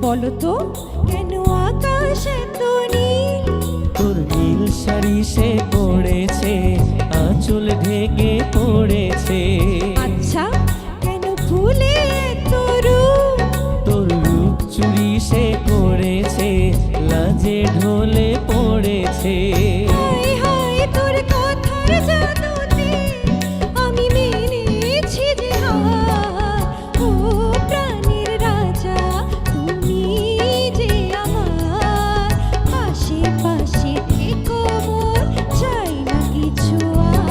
বলো তো কেন আকাশ এত নীল? তোর নীল শাড়ি সে পড়েছে, আঁচল ঢেকে পড়েছে। আচ্ছা কেন ফুলে এত রূপ? তোর রূপ চুরি সে করেছে, লাজে ঢলে পড়েছে। হায় হায় তোর কথার জাদুতে আমি মেনেছি যে হার। ও প্রাণের রাজা তুমি যে আমার, আশেপাশে থেকো মোর, চাই না কিছু আর।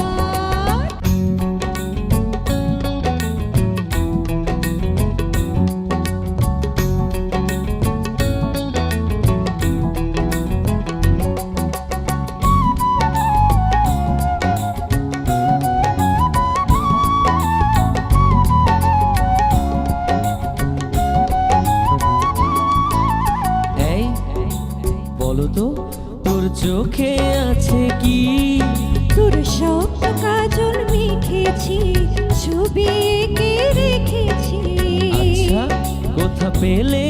এই বলো তো তোর চোখে আছে কি? তোর শব্দ কাজল মেখেছি, ছবি এঁকে রেখেছি। আচ্ছা কোথা পেলে